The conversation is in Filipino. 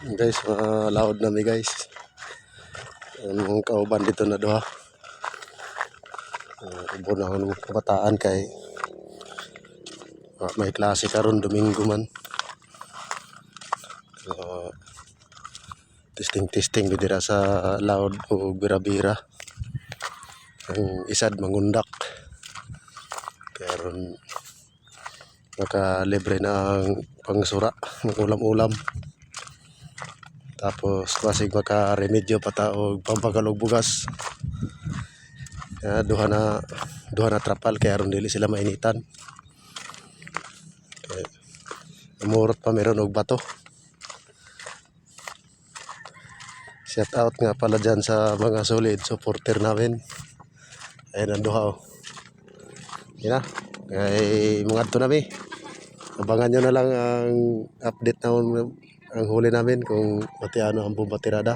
Guys, laod na mi guys. Ang kauban dito na doha. Ubo na ako ng kabataan kay may klase karon Domingo man. Testing bidira sa laod o bira-bira. Ang isad mangundak. Karon libre na ang pangsura, ng ulam-ulam. Tapos basig maka-remedyo pa ta og pampagalog bugas. Duha na trapal kaya aron dili sila mainitan. Amurot pa meron og bato. Shout out nga pala dyan sa mga solid supporter namin. Ayan ang duha oh. Yan na. Ay mga to namin. Abangan nyo na lang ang update na ang huli namin kung pati ano ang bomba tirada.